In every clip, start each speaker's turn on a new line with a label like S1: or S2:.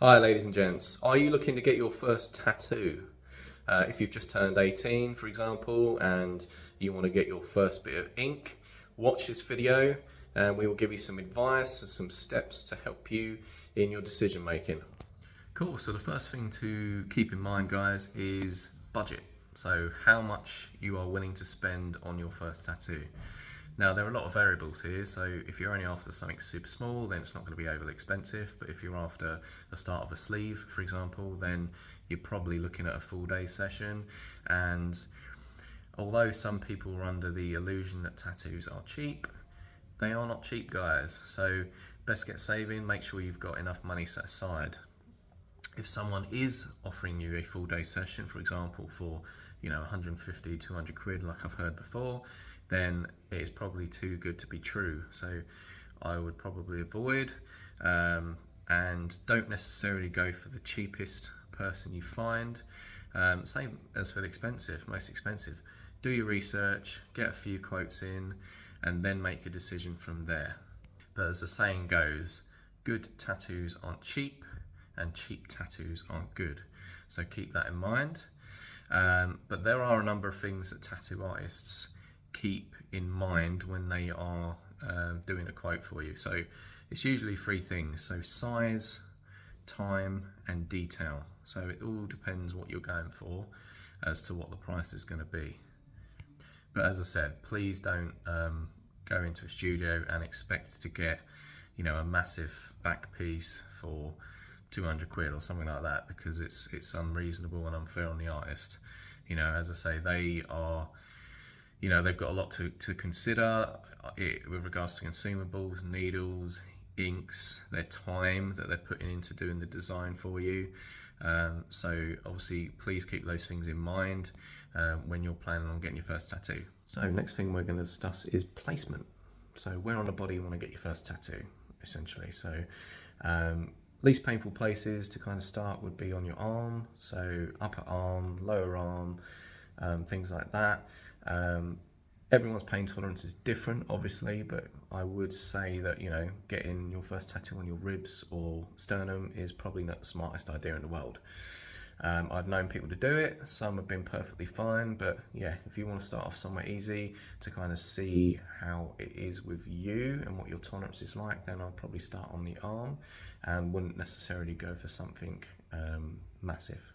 S1: Hi ladies and gents, are you looking to get your first tattoo? If you've just turned 18 for example and you want to get your first bit of ink, watch this video and we will give you some advice and some steps to help you in your decision making. Cool, so the first thing to keep in mind guys is budget. So how much you are willing to spend on your first tattoo. Now there are a lot of variables here, so if you're only after something super small then it's not going to be overly expensive, but if you're after the start of a sleeve for example, then you're probably looking at a full day session. And although some people are under the illusion that tattoos are cheap, they are not cheap guys, so best get saving, make sure you've got enough money set aside. If someone is offering you a full day session, for example, for 150, 200 quid, like I've heard before, then it is probably too good to be true. So I would probably avoid, and don't necessarily go for the cheapest person you find. Same as for the most expensive. Do your research, get a few quotes in, and then make a decision from there. But as the saying goes, good tattoos aren't cheap, and cheap tattoos aren't good. So keep that in mind. But there are a number of things that tattoo artists keep in mind when they are doing a quote for you. So it's usually three things. So size, time, and detail. So it all depends what you're going for as to what the price is going to be. But as I said, please don't go into a studio and expect to get a massive back piece for 200 quid or something like that, because it's unreasonable and unfair on the artist. As I say, they are, they've got a lot to consider with regards to consumables, needles, inks, their time that they're putting into doing the design for you. So obviously please keep those things in mind when you're planning on getting your first tattoo. So next thing we're going to discuss is placement. So where on the body you want to get your first tattoo, essentially. So least painful places to kind of start would be on your arm, so upper arm, lower arm, things like that. Everyone's pain tolerance is different, obviously, but I would say that getting your first tattoo on your ribs or sternum is probably not the smartest idea in the world. I've known people to do it, some have been perfectly fine, but yeah, if you want to start off somewhere easy to kind of see how it is with you and what your tolerance is like, then I'd probably start on the arm and wouldn't necessarily go for something massive.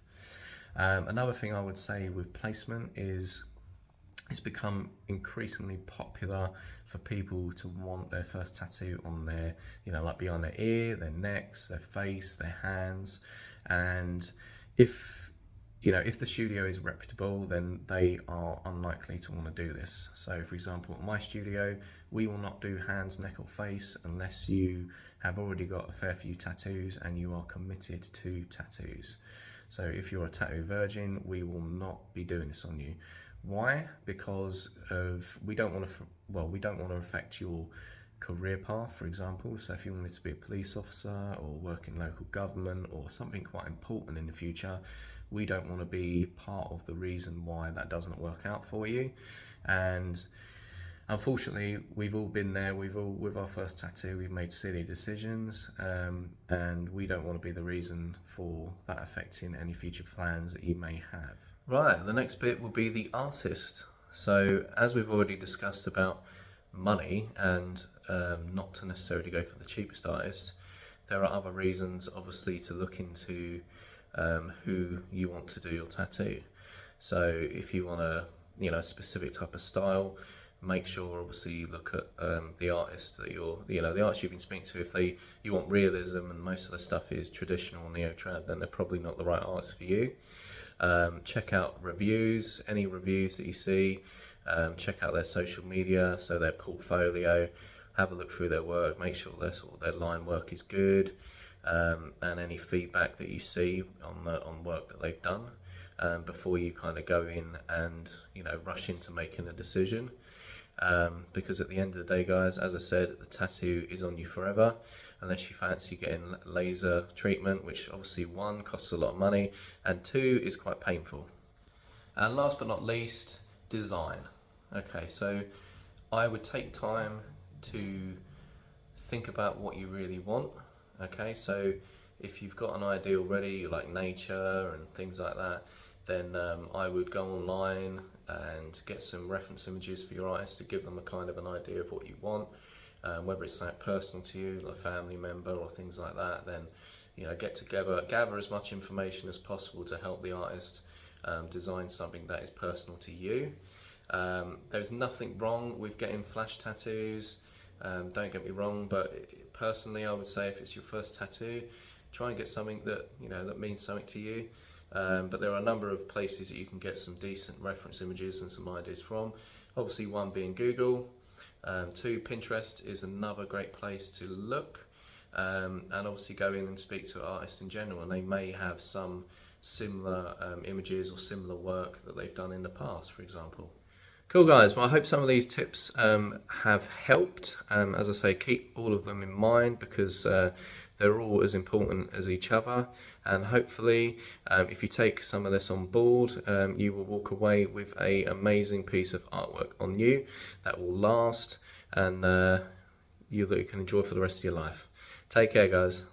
S1: Another thing I would say with placement is it's become increasingly popular for people to want their first tattoo on their, like behind their ear, their necks, their face, their hands. And if the studio is reputable, then they are unlikely to want to do this. So for example, at my studio, we will not do hands, neck or face unless you have already got a fair few tattoos and you are committed to tattoos. So if you're a tattoo virgin, we will not be doing this on you. Why? Because we don't want to affect your career path, for example. So if you wanted to be a police officer or work in local government or something quite important in the future, we don't want to be part of the reason why that doesn't work out for you. And unfortunately, we've all been there. With our first tattoo, we've made silly decisions, and we don't want to be the reason for that affecting any future plans that you may have. Right, the next bit will be the artist. So as we've already discussed about money and not to necessarily go for the cheapest artist, there are other reasons obviously to look into who you want to do your tattoo. So if you want a specific type of style, make sure obviously you look at the artist that the artist you've been speaking to. If you want realism and most of the stuff is traditional neo-trad, then they're probably not the right artist for you. Check out reviews, any reviews that you see. Check out their social media, so their portfolio. Have a look through their work, make sure their line work is good, and any feedback that you see on work that they've done before you kind of go in and rush into making a decision. Because at the end of the day, guys, as I said, the tattoo is on you forever, unless you fancy getting laser treatment, which obviously one, costs a lot of money, and two, is quite painful. And last but not least, design. Okay, so I would take time to think about what you really want. Okay, so if you've got an idea already, like nature and things like that, then I would go online and get some reference images for your artist to give them a kind of an idea of what you want. Whether it's like personal to you, like a family member or things like that, then get together, gather as much information as possible to help the artist design something that is personal to you. There's nothing wrong with getting flash tattoos. Don't get me wrong, but personally, I would say if it's your first tattoo, try and get something that that means something to you. But there are a number of places that you can get some decent reference images and some ideas from. Obviously, one being Google. Two, Pinterest is another great place to look, and obviously go in and speak to artists in general, and they may have some similar images or similar work that they've done in the past, for example. Cool guys, well I hope some of these tips have helped. As I say, keep all of them in mind because they're all as important as each other, and hopefully if you take some of this on board, you will walk away with an amazing piece of artwork on you that will last and you can enjoy for the rest of your life. Take care guys.